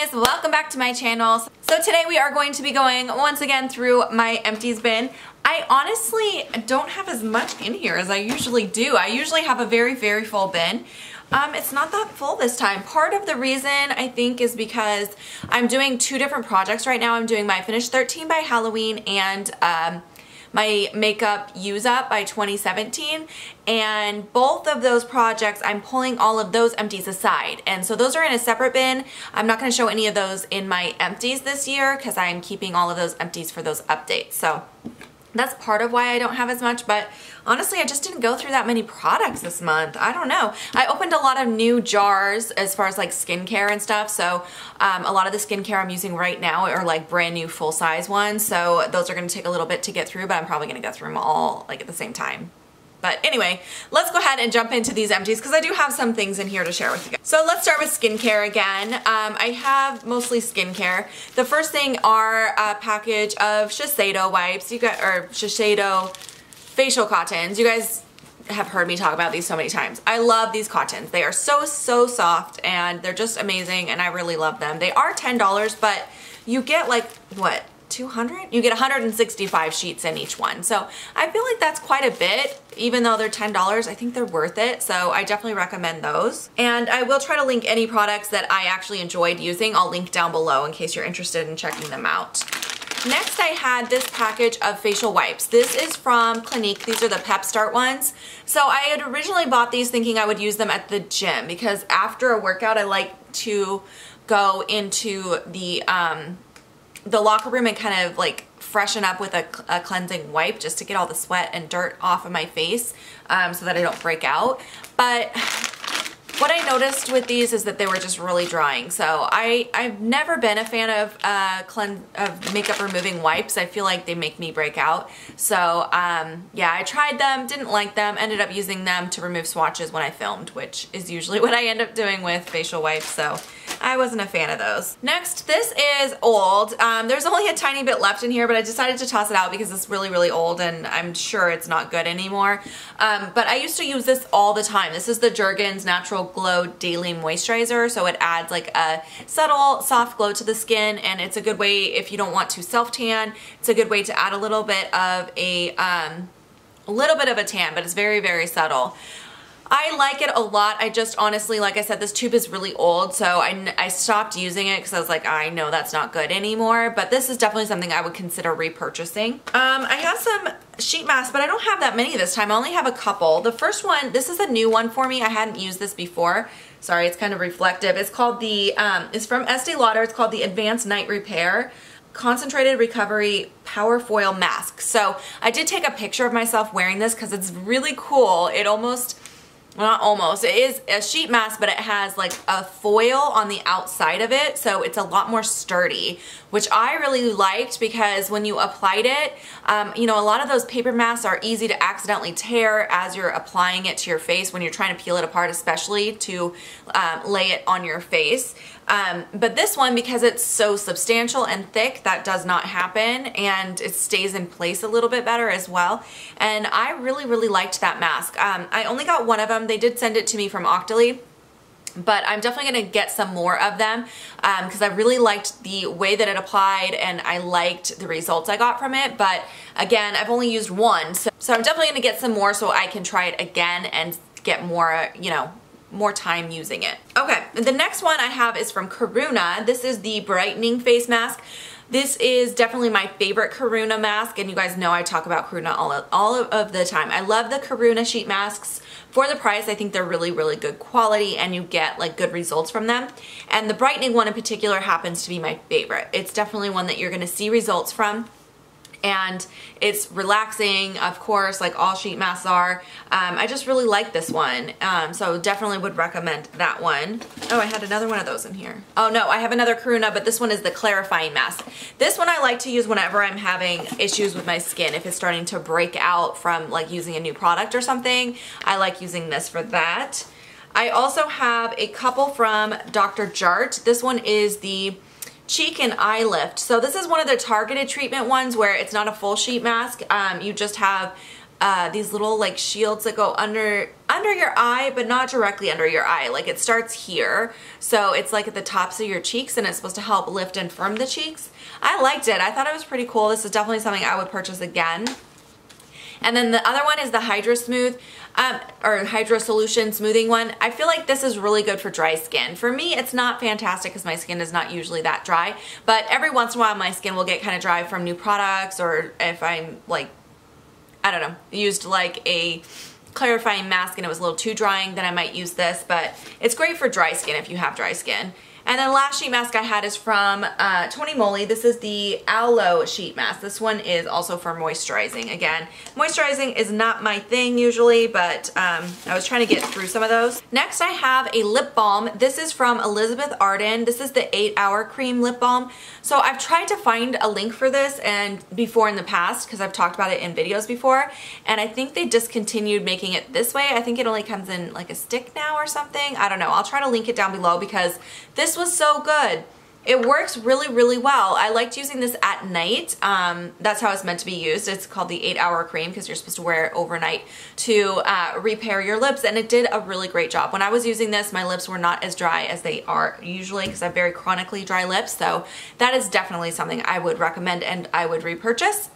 guys, welcome back to my channel. So today we are going to be going once again through my empties bin. I honestly don't have as much in here as I usually do. I usually have a very full bin. It's not that full this time. Part of the reason I think is because I'm doing two different projects right now. I'm doing my Finish 13 by Halloween and my makeup use up by 2017, and both of those projects I'm pulling all of those empties aside, and so those are in a separate bin. I'm not going to show any of those in my empties this year because I'm keeping all of those empties for those updates. So that's part of why I don't have as much, but honestly I just didn't go through that many products this month. I don't know. I opened a lot of new jars as far as like skincare and stuff, so a lot of the skincare I'm using right now are like brand new full-size ones, so those are going to take a little bit to get through, but I'm probably going to go through them all like at the same time. But anyway, let's go ahead and jump into these empties because I do have some things in here to share with you guys. So let's start with skincare again. I have mostly skincare. The first thing are a package of Shiseido wipes, or Shiseido facial cottons. You guys have heard me talk about these so many times. I love these cottons. They are so soft and they're just amazing and I really love them. They are $10, but you get like, what? 200? You get 165 sheets in each one. So I feel like that's quite a bit. Even though they're $10, I think they're worth it. So I definitely recommend those. And I will try to link any products that I actually enjoyed using. I'll link down below in case you're interested in checking them out. Next, I had this package of facial wipes. This is from Clinique. These are the Pep Start ones. So I had originally bought these thinking I would use them at the gym because after a workout, I like to go into the locker room and kind of like freshen up with a cleansing wipe just to get all the sweat and dirt off of my face so that I don't break out. But what I noticed with these is that they were just really drying. So I've never been a fan of makeup removing wipes. I feel like they make me break out. So yeah, I tried them, didn't like them, ended up using them to remove swatches when I filmed, which is usually what I end up doing with facial wipes. So I wasn't a fan of those. Next, this is old. There's only a tiny bit left in here, but I decided to toss it out because it's really old and I'm sure it's not good anymore. But I used to use this all the time. This is the Jergens Natural Glow Daily Moisturizer. So it adds like a subtle, soft glow to the skin, and it's a good way if you don't want to self-tan. It's a good way to add a little bit of a tan, but it's very subtle. I like it a lot. I just honestly, like I said, this tube is really old, so I stopped using it because I was like, I know that's not good anymore, but this is definitely something I would consider repurchasing. I have some sheet masks, but I don't have that many this time. I only have a couple. The first one, this is a new one for me. I hadn't used this before. Sorry, it's kind of reflective. It's called the, it's from Estee Lauder. It's called the Advanced Night Repair Concentrated Recovery Power Foil Mask. So I did take a picture of myself wearing this because it's really cool. It almost... well, not almost. It is a sheet mask, but it has like a foil on the outside of it, so it's a lot more sturdy, which I really liked because when you applied it, you know, a lot of those paper masks are easy to accidentally tear as you're applying it to your face when you're trying to peel it apart, especially to lay it on your face. But this one, because it's so substantial and thick, that does not happen, and it stays in place a little bit better as well. And I really liked that mask. I only got one of them. They did send it to me from Octoly, but I'm definitely going to get some more of them because I really liked the way that it applied and I liked the results I got from it. But again, I've only used one, so I'm definitely going to get some more so I can try it again and get more, you know, more time using it. Okay, the next one I have is from Karuna. This is the brightening face mask. This is definitely my favorite Karuna mask, and you guys know I talk about Karuna all of the time. I love the Karuna sheet masks. For the price, I think they're really good quality and you get like good results from them. And the brightening one in particular happens to be my favorite. It's definitely one that you're gonna see results from. And it's relaxing, of course, like all sheet masks are. I just really like this one, so definitely would recommend that one. Oh, I had another one of those in here. Oh no, I have another Karuna, but this one is the clarifying mask. This one I like to use whenever I'm having issues with my skin. If it's starting to break out from like using a new product or something, I like using this for that. I also have a couple from Dr. Jart. This one is the cheek and eye lift. So this is one of their targeted treatment ones where it's not a full sheet mask. You just have these little like shields that go under your eye, but not directly under your eye. Like it starts here, so it's like at the tops of your cheeks, and it's supposed to help lift and firm the cheeks. I liked it. I thought it was pretty cool. This is definitely something I would purchase again. And then the other one is the Hydra Smooth, or Hydra Solution Smoothing one. I feel like this is really good for dry skin. For me, it's not fantastic because my skin is not usually that dry, but every once in a while my skin will get kind of dry from new products, or if I'm like, I don't know, used like a clarifying mask and it was a little too drying, then I might use this, but it's great for dry skin if you have dry skin. And then the last sheet mask I had is from Tony Moly. This is the Aloe sheet mask. This one is also for moisturizing. Again, moisturizing is not my thing usually, but I was trying to get through some of those. Next I have a lip balm. This is from Elizabeth Arden. This is the 8-Hour Cream Lip Balm. So I've tried to find a link for this and before in the past, because I've talked about it in videos before, and I think they discontinued making it this way. I think it only comes in like a stick now or something. I don't know. I'll try to link it down below because this was so good. It works really, really well. I liked using this at night. That's how it's meant to be used. It's called the 8-Hour Cream because you're supposed to wear it overnight to repair your lips, and it did a really great job. When I was using this, my lips were not as dry as they are usually because I have very chronically dry lips, so that is definitely something I would recommend and I would repurchase.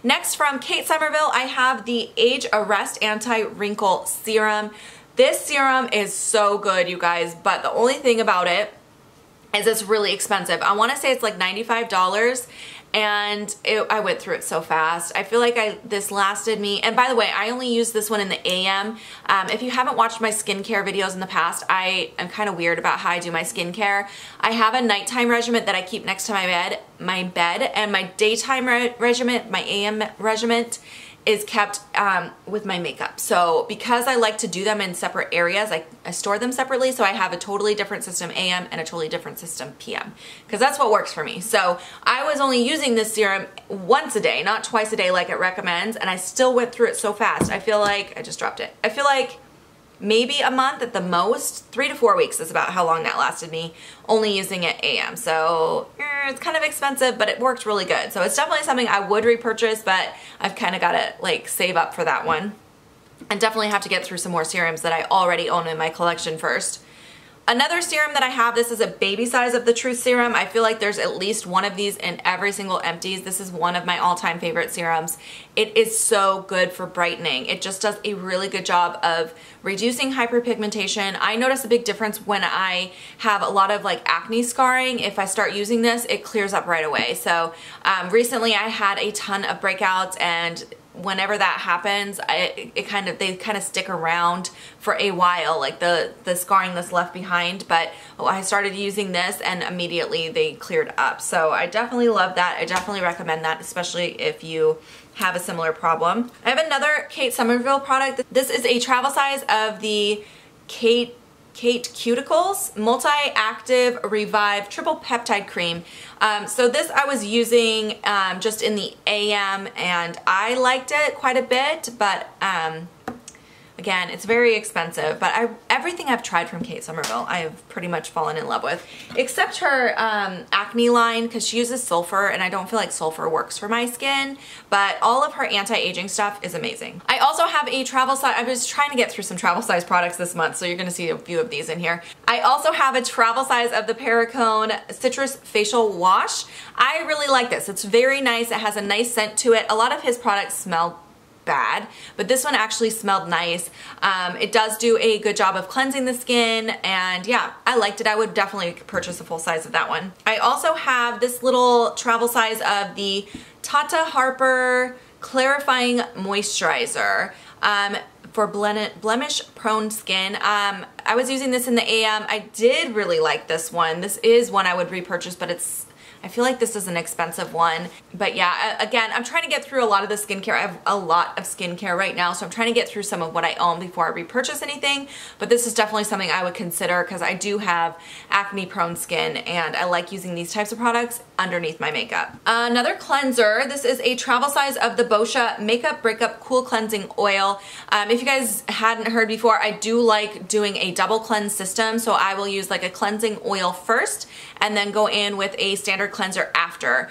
Next, from Kate Somerville, I have the Age Arrest Anti-Wrinkle Serum. This serum is so good, you guys, but the only thing about it is it's really expensive. I want to say it's like $95, and I went through it so fast. I feel like this lasted me, and by the way, I only use this one in the AM. If you haven't watched my skincare videos in the past, I am kind of weird about how I do my skincare. I have a nighttime regimen that I keep next to my bed, and my daytime regimen, my AM regimen, is kept with my makeup. So because I like to do them in separate areas, I store them separately, so I have a totally different system AM and a totally different system PM, because that's what works for me. So I was only using this serum once a day, not twice a day like it recommends, and I still went through it so fast. I feel like, I just dropped it. I feel like maybe a month at the most. 3 to 4 weeks is about how long that lasted me, only using it AM. So it's kind of expensive, but it worked really good. So it's definitely something I would repurchase, but I've kind of got to like save up for that one. And definitely have to get through some more serums that I already own in my collection first. Another serum that I have, this is a baby size of the Truth Serum. I feel like there's at least one of these in every single Empties. This is one of my all-time favorite serums. It is so good for brightening. It just does a really good job of reducing hyperpigmentation. I notice a big difference when I have a lot of like acne scarring. If I start using this, it clears up right away. So recently I had a ton of breakouts, and whenever that happens, they kind of stick around for a while, like the scarring that's left behind. But I started using this and immediately they cleared up. So I definitely love that. I definitely recommend that, especially if you have a similar problem. I have another Kate Somerville product. This is a travel size of the Kate Cuticles Multi-Active Revive Triple Peptide Cream. So this I was using just in the AM, and I liked it quite a bit, but again, it's very expensive. But everything I've tried from Kate Somerville, I have pretty much fallen in love with, except her acne line, because she uses sulfur, and I don't feel like sulfur works for my skin. But all of her anti-aging stuff is amazing. I also have a travel size. I was trying to get through some travel size products this month, so you're going to see a few of these in here. I also have a travel size of the Perricone Citrus Facial Wash. I really like this. It's very nice. It has a nice scent to it. A lot of his products smell bad, but this one actually smelled nice. It does do a good job of cleansing the skin, and yeah, I liked it. I would definitely purchase a full size of that one. I also have this little travel size of the Tata Harper Clarifying Moisturizer for blemish prone skin. I was using this in the AM. I did really like this one. This is one I would repurchase, but I feel like this is an expensive one. But yeah, again, I'm trying to get through a lot of the skincare. I have a lot of skincare right now, so I'm trying to get through some of what I own before I repurchase anything. But this is definitely something I would consider because I do have acne prone skin, and I like using these types of products underneath my makeup. Another cleanser, this is a travel size of the Boscia Makeup Breakup Cool Cleansing Oil. If you guys hadn't heard before, I do like doing a double cleanse system, so I will use like a cleansing oil first and then go in with a standard cleanser after.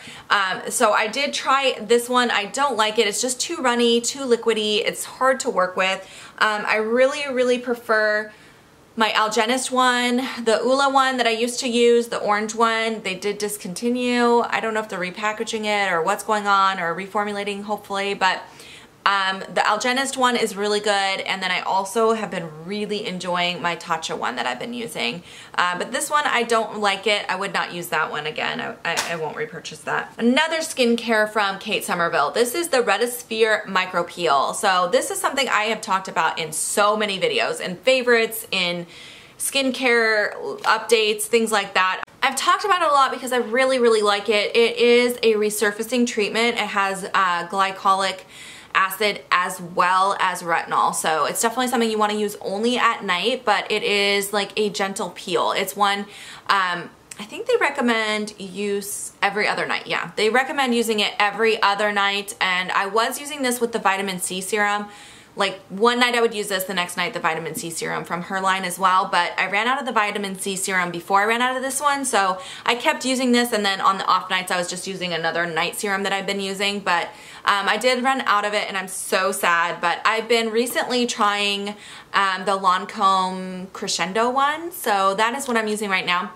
So I did try this one. I don't like it. It's just too runny, too liquidy. It's hard to work with. I really prefer my Algenist one, the Ula one that I used to use, the orange one. They did discontinue. I don't know if they're repackaging it or what's going on, or reformulating hopefully, but the Algenist one is really good, and then I also have been really enjoying my Tatcha one that I've been using. But this one, I don't like it. I would not use that one again. I won't repurchase that. Another skincare from Kate Somerville. This is the Retisphere Micro Peel. So this is something I have talked about in so many videos, in favorites, in skincare updates, things like that. I've talked about it a lot because I really like it. It is a resurfacing treatment. It has glycolic acid as well as retinol, so it's definitely something you want to use only at night, but it is like a gentle peel. It's one I think they recommend use every other night. Yeah, they recommend using it every other night, and I was using this with the vitamin C serum. Like one night I would use this, the next night the vitamin C serum from her line as well, but I ran out of the vitamin C serum before I ran out of this one, so I kept using this, and then on the off nights I was just using another night serum that I've been using, but I did run out of it and I'm so sad. But I've been recently trying the Lancome Crescendo one, so that is what I'm using right now.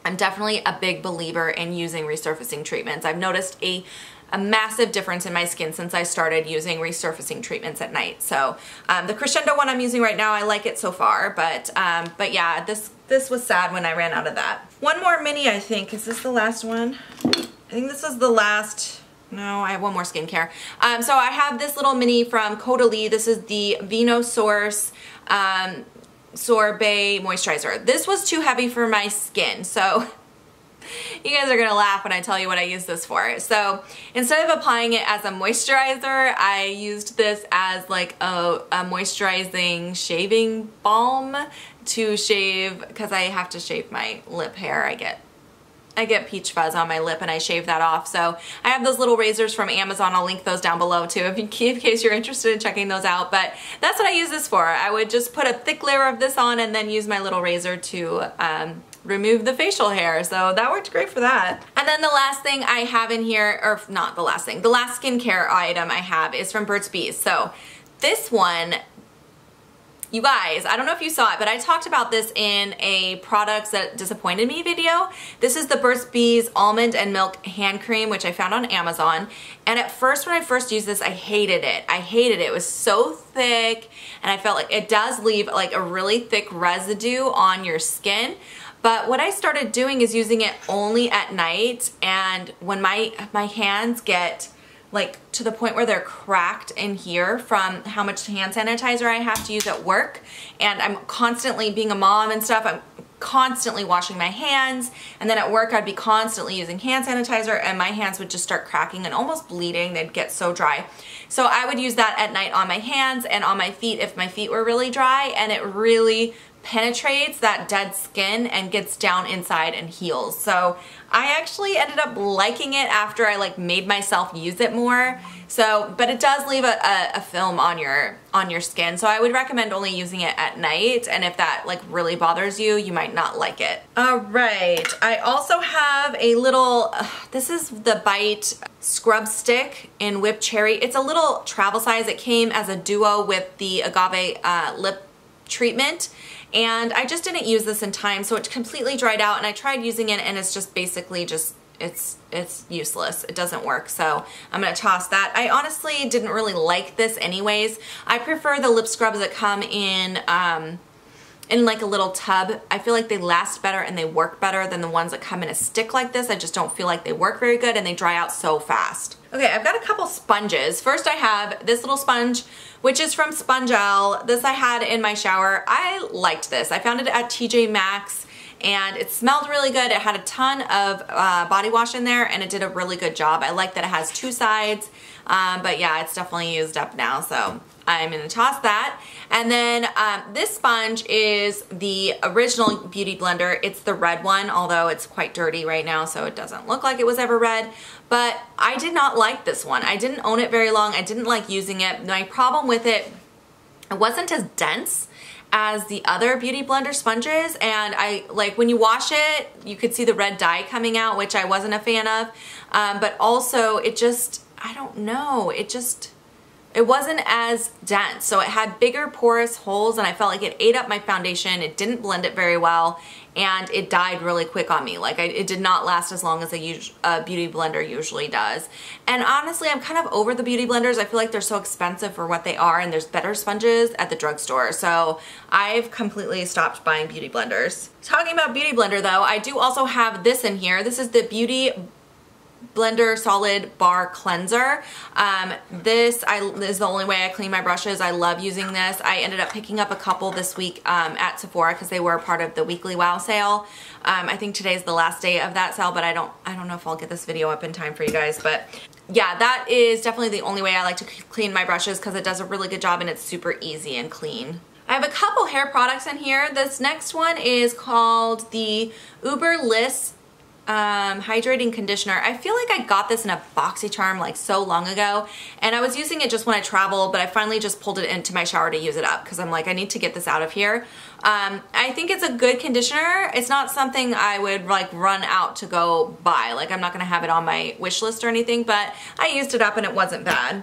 I'm definitely a big believer in using resurfacing treatments. I've noticed a massive difference in my skin since I started using resurfacing treatments at night. So the Crescendo one I'm using right now, I like it so far, but yeah, this was sad when I ran out of that. One more mini, I think. Is this the last one? I think this is the last. No, I have one more skincare. So I have this little mini from Caudalie. This is the Vino Source Sorbet Moisturizer. This was too heavy for my skin, so you guys are gonna laugh when I tell you what I use this for. So instead of applying it as a moisturizer, I used this as like a moisturizing shaving balm to shave, because I have to shave my lip hair. I get peach fuzz on my lip and I shave that off. So I have those little razors from Amazon. I'll link those down below too in case you're interested in checking those out. But that's what I use this for. I would just put a thick layer of this on and then use my little razor to remove the facial hair. So that worked great for that. And then the last thing I have in here, or not the last thing, the last skincare item I have is from Burt's Bees. So this one, you guys, I don't know if you saw it, but I talked about this in a products that disappointed me video. This is the Burt's Bees Almond and Milk Hand Cream, which I found on Amazon. And at first, when I first used this, I hated it. I hated it. It was so thick, and I felt like it does leave like a really thick residue on your skin. But what I started doing is using it only at night, and when my hands get like to the point where they're cracked in here from how much hand sanitizer I have to use at work, and I'm constantly, being a mom and stuff, I'm constantly washing my hands, and then at work I'd be constantly using hand sanitizer and my hands would just start cracking and almost bleeding. They'd get so dry. So I would use that at night on my hands and on my feet if my feet were really dry, and it really penetrates that dead skin and gets down inside and heals. So I actually ended up liking it after I like made myself use it more. So, but it does leave a film on your skin. So I would recommend only using it at night. And if that like really bothers you, you might not like it. All right. I also have a little, this is the Bite Scrub Stick in Whipped Cherry. It's a little travel size. It came as a duo with the Agave lip treatment, and I just didn't use this in time, so it completely dried out, and I tried using it and it's just basically just it's useless. It doesn't work, so I'm gonna toss that. I honestly didn't really like this anyways. I prefer the lip scrubs that come in like a little tub. I feel like they last better and they work better than the ones that come in a stick like this. I just don't feel like they work very good, and they dry out so fast. Okay, I've got a couple sponges. First I have this little sponge, which is from Spongelle. This I had in my shower. I liked this. I found it at TJ Maxx, and it smelled really good. It had a ton of body wash in there, and it did a really good job. I like that it has two sides, but yeah, it's definitely used up now, so I'm gonna toss that. And then this sponge is the original Beauty Blender. It's the red one, although it's quite dirty right now, so it doesn't look like it was ever red. But I did not like this one. I didn't own it very long. I didn't like using it. My problem with it, it wasn't as dense as the other Beauty Blender sponges, and I like when you wash it, you could see the red dye coming out, which I wasn't a fan of, but also it just, I don't know, it wasn't as dense. So it had bigger porous holes and I felt like it ate up my foundation. It didn't blend it very well and it died really quick on me. Like it did not last as long as a Beauty Blender usually does. And honestly, I'm kind of over the Beauty Blenders. I feel like they're so expensive for what they are and there's better sponges at the drugstore. So I've completely stopped buying Beauty Blenders. Talking about Beauty Blender though, I do also have this in here. This is the Beauty Blender Solid Bar Cleanser. This is the only way I clean my brushes. I love using this. I ended up picking up a couple this week at Sephora because they were part of the weekly wow sale. I think today's the last day of that sale, but I don't know if I'll get this video up in time for you guys, but yeah, that is definitely the only way I like to clean my brushes because it does a really good job and it's super easy and clean. I have a couple hair products in here. This next one is called the Uber Liss hydrating conditioner. I feel like I got this in a BoxyCharm like so long ago and I was using it just when I travel, but I finally just pulled it into my shower to use it up because I'm like, I need to get this out of here. I think it's a good conditioner. It's not something I would like run out to go buy. Like I'm not gonna have it on my wish list or anything, but I used it up and it wasn't bad.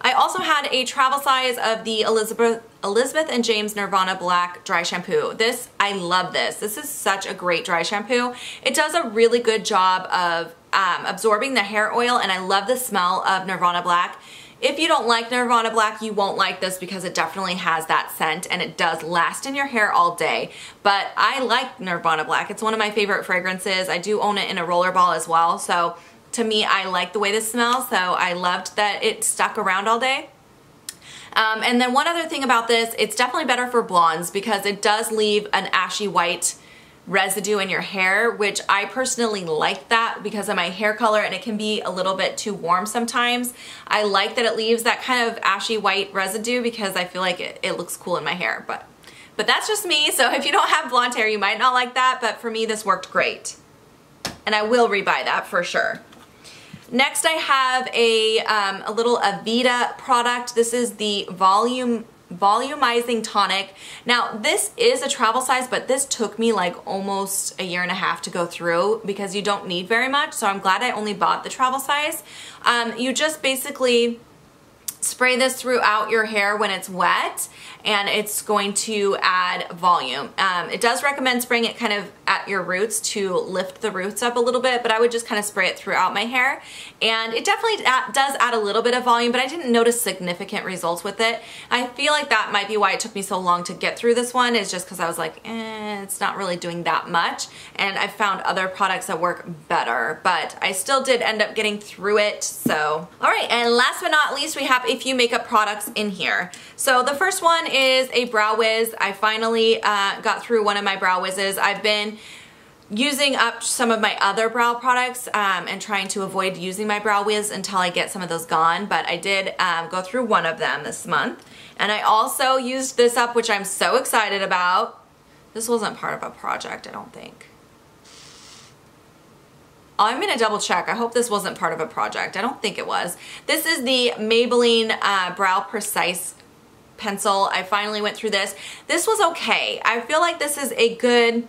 I also had a travel size of the Elizabeth and James Nirvana Black Dry Shampoo. I love this. This is such a great dry shampoo. It does a really good job of absorbing the hair oil and I love the smell of Nirvana Black. If you don't like Nirvana Black, you won't like this because it definitely has that scent and it does last in your hair all day. But I like Nirvana Black. It's one of my favorite fragrances. I do own it in a rollerball as well. So to me, I like the way this smells, so I loved that it stuck around all day. And then one other thing about this, it's definitely better for blondes because it does leave an ashy white residue in your hair, which I personally like that because of my hair color and it can be a little bit too warm sometimes. I like that it leaves that kind of ashy white residue because I feel like it looks cool in my hair. But that's just me, so if you don't have blonde hair, you might not like that, but for me, this worked great. And I will rebuy that for sure. Next I have a little Ibotta product. This is the Volumizing Tonic. Now this is a travel size, but this took me like almost a year and a half to go through because you don't need very much, so I'm glad I only bought the travel size. You just basically spray this throughout your hair when it's wet and it's going to add volume. It does recommend spraying it kind of at your roots to lift the roots up a little bit, but I would just kind of spray it throughout my hair. And it definitely does add a little bit of volume, but I didn't notice significant results with it. I feel like that might be why it took me so long to get through this one, is just because I was like, it's not really doing that much. And I found other products that work better, but I still did end up getting through it, so. All right, and last but not least, we have a few makeup products in here. So the first one is a Brow Wiz. I finally got through one of my Brow Wizzes. I've been using up some of my other brow products and trying to avoid using my Brow Wiz until I get some of those gone, but I did go through one of them this month. And I also used this up, which I'm so excited about. This wasn't part of a project, I don't think. I'm gonna double check. I hope this wasn't part of a project. I don't think it was. This is the Maybelline Brow Precise pencil. I finally went through this. This was okay. I feel like this is a good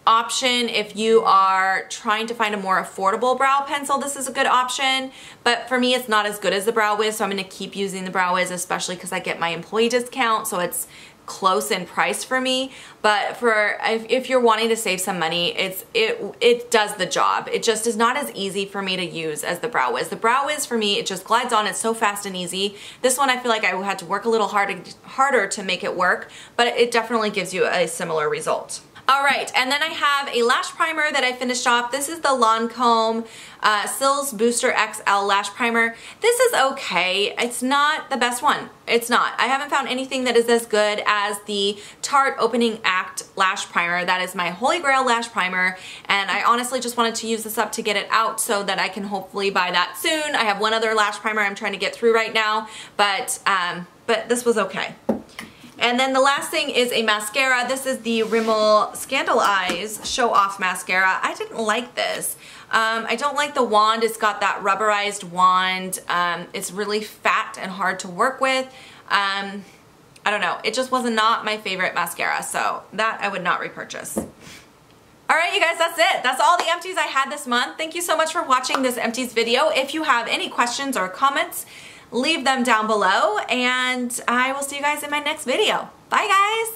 option if you are trying to find a more affordable brow pencil. This is a good option, but for me it's not as good as the Brow Wiz, so I'm going to keep using the Brow Wiz, especially because I get my employee discount, so it's close in price for me. But for if you're wanting to save some money, it does the job. It just is not as easy for me to use as the Brow Wiz. The Brow Wiz for me, it just glides on. It's so fast and easy. This one I feel like I had to work a little harder to make it work, but it definitely gives you a similar result. Alright, and then I have a lash primer that I finished off. This is the Lancome Cils Booster XL Lash Primer. This is okay. It's not the best one. It's not. I haven't found anything that is as good as the Tarte Opening Act Lash Primer. That is my holy grail lash primer, and I honestly just wanted to use this up to get it out so that I can hopefully buy that soon. I have one other lash primer I'm trying to get through right now, but this was okay. And then the last thing is a mascara. This is the Rimmel Scandal Eyes Show Off Mascara. I didn't like this. I don't like the wand. It's got that rubberized wand. It's really fat and hard to work with. I don't know. It just was not my favorite mascara, so that I would not repurchase. Alright you guys, that's it. That's all the empties I had this month. Thank you so much for watching this empties video. If you have any questions or comments, leave them down below, and I will see you guys in my next video. Bye guys!